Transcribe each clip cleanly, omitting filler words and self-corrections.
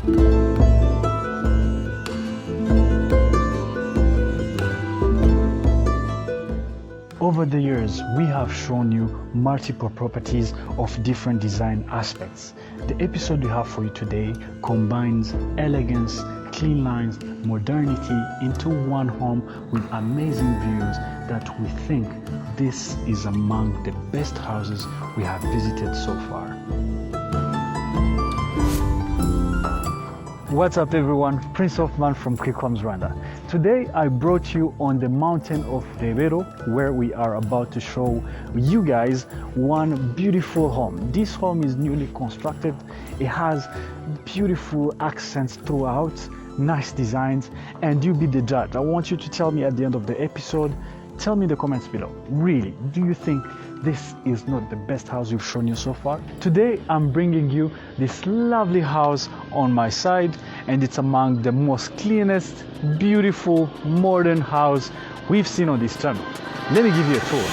Over the years, we have shown you multiple properties of different design aspects. The episode we have for you today combines elegance, clean lines, modernity into one home with amazing views that we think this is among the best houses we have visited so far. What's up everyone, Prince Hoffman from Kicukiro, Rwanda. Today I brought you on the mountain of Rebero, where we are about to show you guys one beautiful home. This home is newly constructed. It has beautiful accents throughout, nice designs, and you be the judge. I want you to tell me at the end of the episode, tell me in the comments below, really, do you think this is not the best house we've shown you so far? Today I'm bringing you this lovely house on my side, and it's among the most cleanest, beautiful, modern house we've seen on this channel. Let me give you a tour.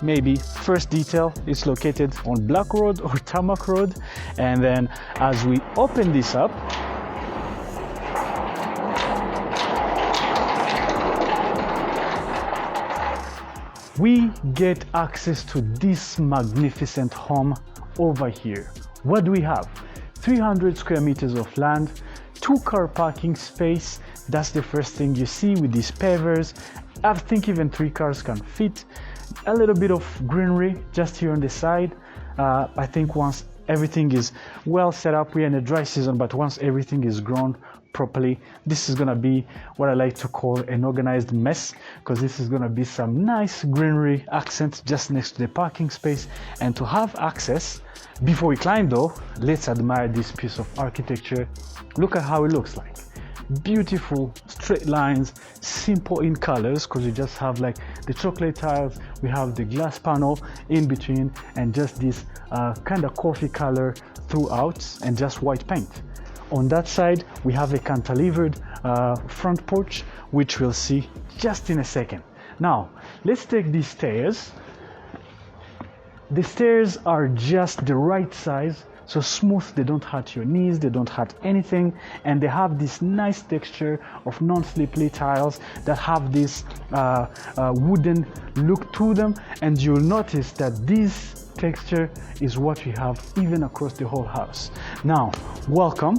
Maybe first detail, it's located on Black Road or Tarmac Road, and then as we open this up, we get access to this magnificent home over here. What do we have? 300 square meters of land, 2-car parking space. That's the first thing you see with these pavers. I think even 3 cars can fit. A little bit of greenery just here on the side. I think once everything is well set up, we're in a dry season, but once everything is grown properly, this is gonna be what I like to call an organized mess, because this is gonna be some nice greenery accents just next to the parking space. And to have access, before we climb though, let's admire this piece of architecture. Look at how it looks like. Beautiful straight lines, simple in colors, because we just have like the chocolate tiles, we have the glass panel in between, and just this kind of coffee color throughout, and just white paint. On that side we have a cantilevered front porch, which we'll see just in a second. Now let's take these stairs. The stairs are just the right size, so smooth, they don't hurt your knees, they don't hurt anything, and they have this nice texture of non-slippery tiles that have this wooden look to them, and you'll notice that this texture is what we have even across the whole house. Now, welcome.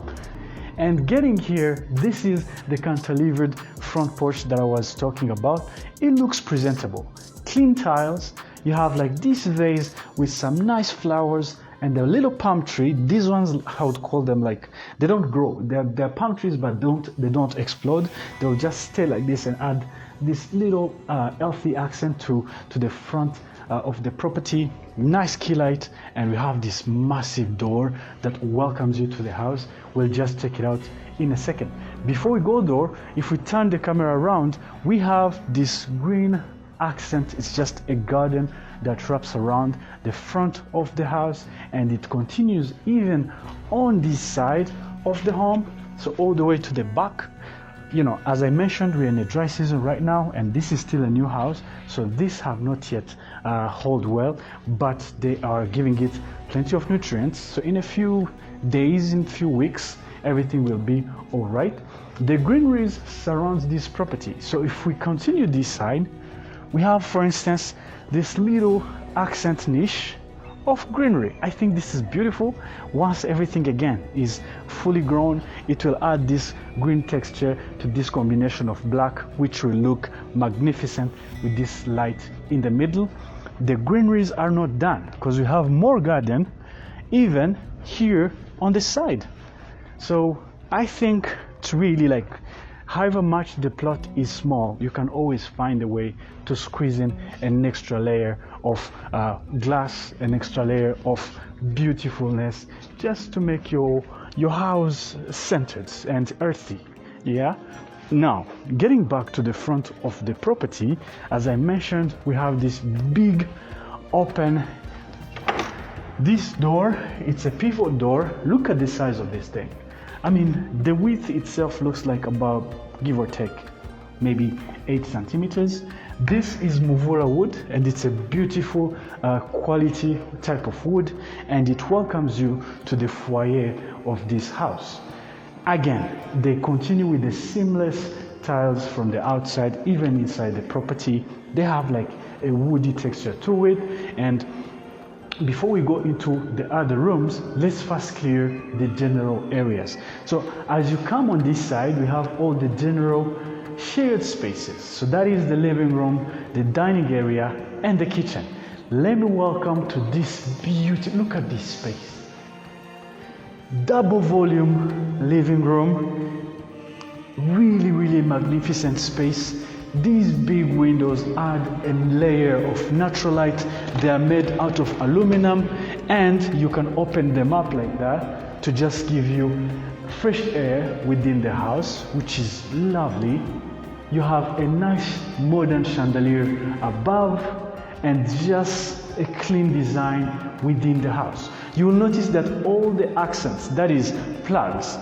And getting here, this is the cantilevered front porch that I was talking about. It looks presentable, clean tiles. You have like this vase with some nice flowers and a little palm tree. These ones, I would call them, like, they don't grow. They're palm trees, but they don't explode. They'll just stay like this and add this little healthy accent to the front of the property. Nice key light, and we have this massive door that welcomes you to the house. We'll just check it out in a second. Before we go though, if we turn the camera around, we have this green accent. It's just a garden that wraps around the front of the house, and it continues even on this side of the home, so all the way to the back. You know, as I mentioned, we're in a dry season right now, and this is still a new house, so these have not yet hold well, but they are giving it plenty of nutrients. So in a few days, in a few weeks, everything will be all right. The greeneries surrounds this property. So if we continue this side, we have, for instance, this little accent niche of greenery. I think this is beautiful. Once everything again is fully grown, it will add this green texture to this combination of black, which will look magnificent with this light in the middle. The greeneries are not done, because we have more garden even here on the side. So I think it's really like, however much the plot is small, you can always find a way to squeeze in an extra layer of glass, an extra layer of beautifulness, just to make your house centered and earthy. Yeah. Now, getting back to the front of the property, as I mentioned, we have this big open This door, it's a pivot door. Look at the size of this thing. I mean, the width itself looks like about, give or take, maybe 8 centimeters. This is Muvura wood, and it's a beautiful quality type of wood, and it welcomes you to the foyer of this house. Again, they continue with the seamless tiles from the outside, even inside the property. They have like a woody texture to it. And before we go into the other rooms, let's first clear the general areas. So as you come on this side, we have all the general shared spaces. So that is the living room, the dining area, and the kitchen. Let me welcome to this beauty. Look at this space. Double volume living room. Really magnificent space. These big windows add a layer of natural light. They are made out of aluminum, and you can open them up like that to just give you fresh air within the house, which is lovely. You have a nice modern chandelier above and just a clean design within the house. You will notice that all the accents, that is plugs,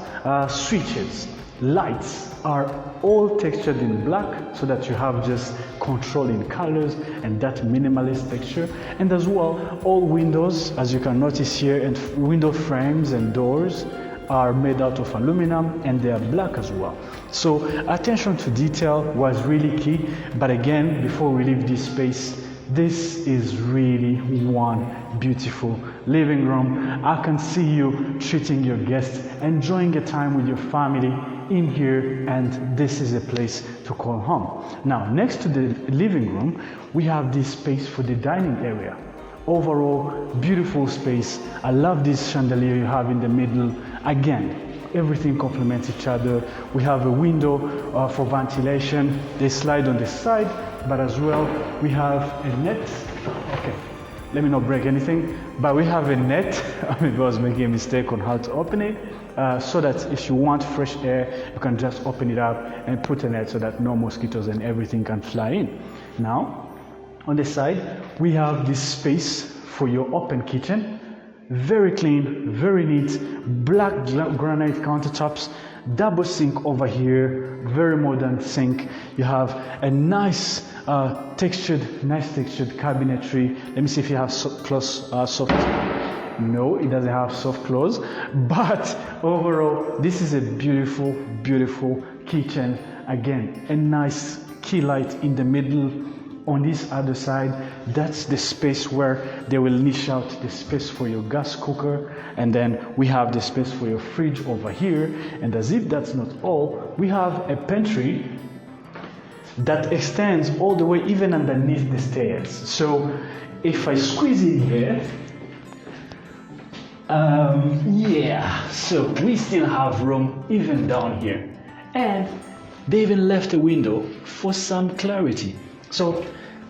switches, lights, are all textured in black, so that you have just control in colors and that minimalist texture. And as well, all windows, as you can notice here, and window frames and doors are made out of aluminum, and they are black as well. So attention to detail was really key. But again, before we leave this space, this is really one beautiful living room. I can see you treating your guests, enjoying a time with your family in here, and this is a place to call home. Now, next to the living room, we have this space for the dining area. Overall, beautiful space. I love this chandelier you have in the middle. Again, everything complements each other. We have a window for ventilation. They slide on the side, but as well, we have a net. Okay, let me not break anything, but we have a net. I was making a mistake on how to open it, so that if you want fresh air, you can just open it up and put a net so that no mosquitoes and everything can fly in. Now, on the side, we have this space for your open kitchen. Very clean, very neat, black granite countertops, double sink over here, very modern sink. You have a nice textured cabinetry. Let me see if you have soft. No, it doesn't have soft close, but overall, this is a beautiful kitchen. Again, a nice key light in the middle. On this other side, that's the space where they will niche out the space for your gas cooker, and then we have the space for your fridge over here. And as if that's not all, we have a pantry that extends all the way even underneath the stairs. So if I squeeze in here, so we still have room even down here, and they even left a window for some clarity. So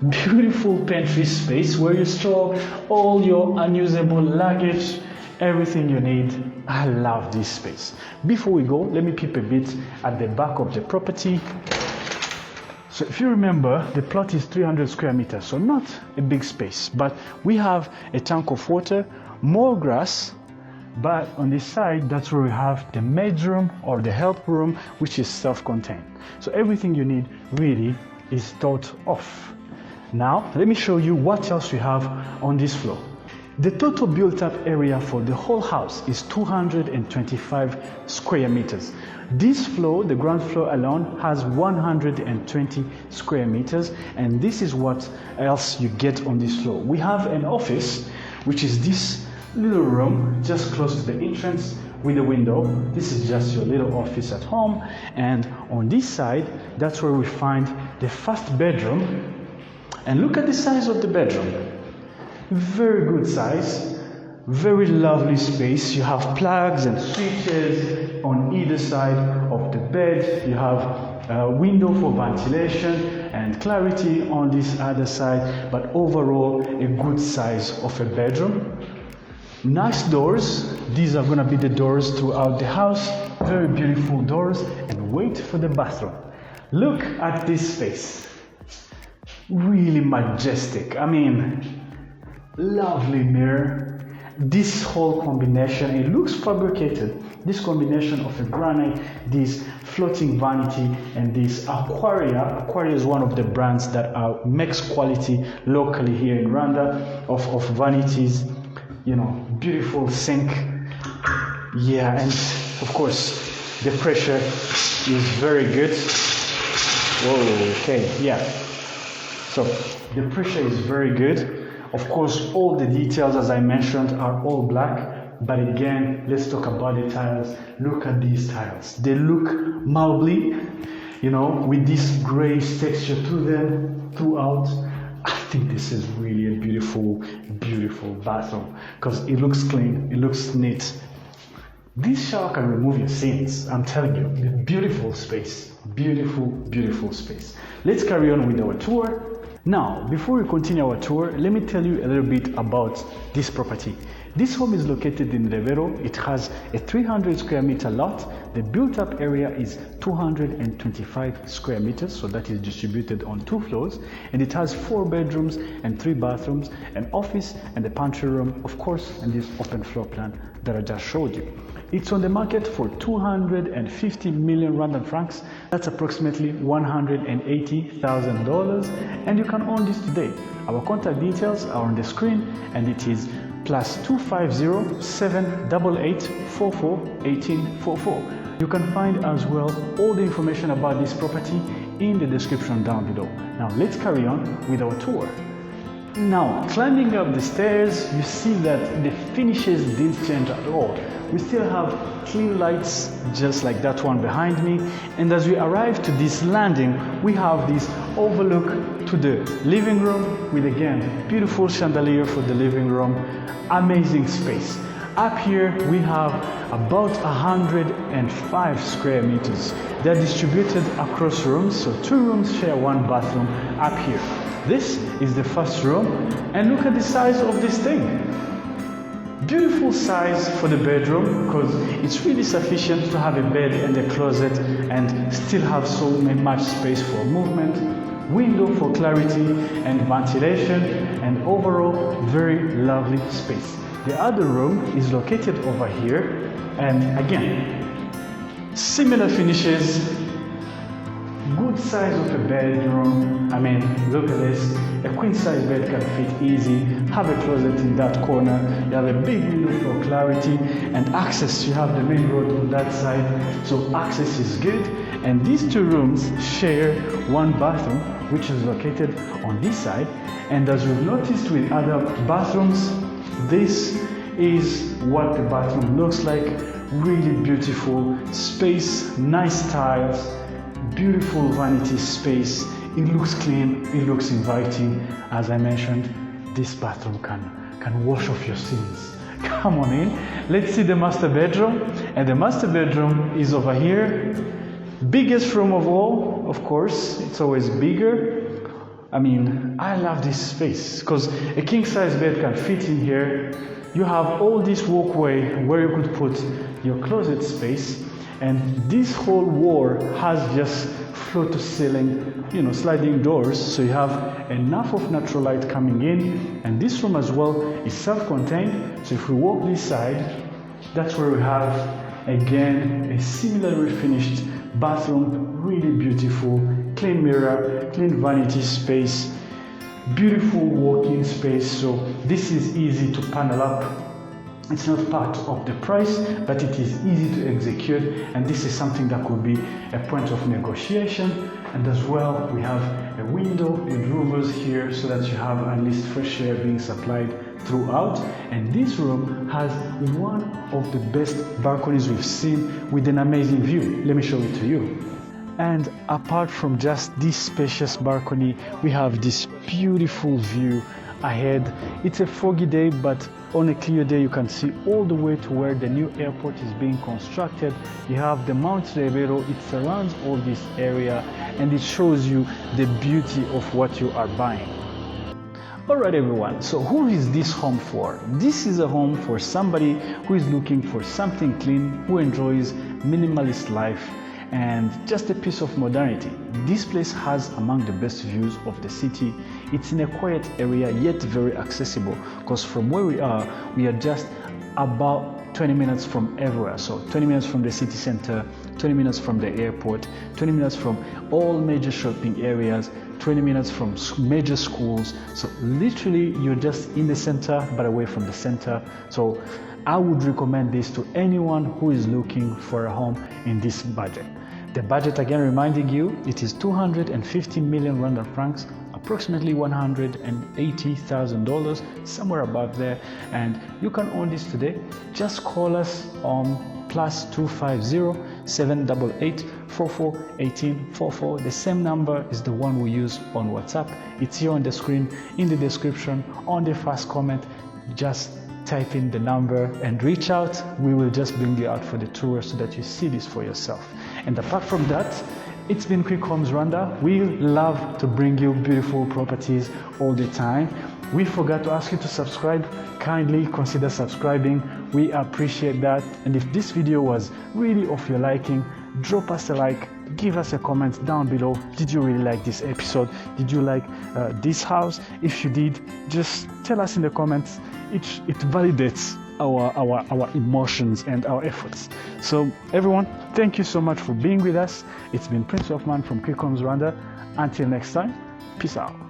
beautiful pantry space where you store all your unusable luggage, everything you need. I love this space. Before we go, let me peep a bit at the back of the property. So if you remember, the plot is 300 square meters, so not a big space, but we have a tank of water, more grass, but on this side, that's where we have the maid's room or the help room, which is self-contained. So everything you need really is thought of. Now, let me show you what else we have on this floor. The total built-up area for the whole house is 225 square meters. This floor, the ground floor alone, has 120 square meters, and this is what else you get on this floor. We have an office, which is this little room just close to the entrance with a window. This is just your little office at home, and on this side, that's where we find the first bedroom. And look at the size of the bedroom. Very good size, very lovely space. You have plugs and switches on either side of the bed. You have a window for ventilation and clarity on this other side, but overall a good size of a bedroom. Nice doors. These are going to be the doors throughout the house. Very beautiful doors. And wait for the bathroom. Look at this space. Really majestic. I mean, lovely mirror, this whole combination, it looks fabricated. This combination of a granite, this floating vanity, and this Aquaria. Aquaria is one of the brands that makes quality locally here in Rwanda of vanities. You know, beautiful sink. Yeah, and of course the pressure is very good. Whoa, okay, yeah. So the pressure is very good. Of course, all the details, as I mentioned, are all black. But again, let's talk about the tiles. Look at these tiles. They look marbly, you know, with this grayish texture to them throughout. I think this is really a beautiful, beautiful bathroom because it looks clean, it looks neat. This shower can remove your stains. I'm telling you, beautiful space, beautiful, beautiful space. Let's carry on with our tour. Now, before we continue our tour, let me tell you a little bit about this property. This home is located in Rebero. It has a 300 square meter lot. The built-up area is 225 square meters, so that is distributed on 2 floors. And it has 4 bedrooms and 3 bathrooms, an office and a pantry room, of course, and this open floor plan that I just showed you. It's on the market for 250 million Rwandan francs. That's approximately $180,000, and you can own this today. Our contact details are on the screen, and it is +250 788 44 1844. You can find as well all the information about this property in the description down below. Now let's carry on with our tour. Now, climbing up the stairs, you see that the finishes didn't change at all. We still have clean lights just like that one behind me, and as we arrive to this landing, we have this overlook to the living room with, again, beautiful chandelier for the living room. Amazing space. Up here we have about 105 square meters. They're distributed across rooms, so 2 rooms share 1 bathroom up here. This is the first room, and look at the size of this thing. Beautiful size for the bedroom because it's really sufficient to have a bed and a closet and still have so much space for movement, window for clarity and ventilation, and overall very lovely space. The other room is located over here, and again, similar finishes. Good size of a bedroom. I mean, look at this. A queen size bed can fit easy. Have a closet in that corner. You have a big window for clarity and access. You have the main road on that side, so access is good. And these 2 rooms share 1 bathroom, which is located on this side. And as you've noticed with other bathrooms, this is what the bathroom looks like. Really beautiful space, nice tiles, beautiful vanity space. It looks clean, it looks inviting. As I mentioned, this bathroom can wash off your sins. Come on in. Let's see the master bedroom. And the master bedroom is over here. Biggest room of all, of course. It's always bigger. I mean, I love this space because a king size bed can fit in here. You have all this walkway where you could put your closet space. And this whole wall has just floor to ceiling, you know, sliding doors, so you have enough of natural light coming in. And this room as well is self-contained, so if we walk this side, that's where we have again a similarly finished bathroom. Really beautiful, clean mirror, clean vanity space, beautiful walk-in space. So this is easy to panel up. It's not part of the price, but it is easy to execute, and this is something that could be a point of negotiation. And as well, we have a window with louvers here so that you have at least fresh air being supplied throughout. And this room has one of the best balconies we've seen with an amazing view. Let me show it to you. And apart from just this spacious balcony, we have this beautiful view ahead. It's a foggy day, but on a clear day you can see all the way to where the new airport is being constructed. You have the Mount Rebero. It surrounds all this area, and it shows you the beauty of what you are buying. Alright everyone, so who is this home for? This is a home for somebody who is looking for something clean, who enjoys minimalist life, and just a piece of modernity. This place has among the best views of the city. It's in a quiet area yet very accessible, because from where we are just about 20 minutes from everywhere. So 20 minutes from the city center, 20 minutes from the airport, 20 minutes from all major shopping areas, 20 minutes from major schools. So literally you're just in the center but away from the center. So I would recommend this to anyone who is looking for a home in this budget. The budget, again reminding you, it is 250 million Rwandan francs, approximately $180,000, somewhere above there, and you can own this today. Just call us on +250 788 44 1844. The same number is the one we use on WhatsApp. It's here on the screen, in the description, on the first comment. Just type in the number and reach out. We will just bring you out for the tour so that you see this for yourself. And apart from that, it's been Quick Homes Rwanda. We love to bring you beautiful properties all the time. We forgot to ask you to subscribe. Kindly consider subscribing. We appreciate that. And if this video was really of your liking, drop us a like, give us a comment down below. Did you really like this episode? Did you like this house? If you did, just tell us in the comments. It validates our emotions and our efforts. So everyone, thank you so much for being with us. It's been Prince of Man from Quick Homes Rwanda. Until next time, peace out.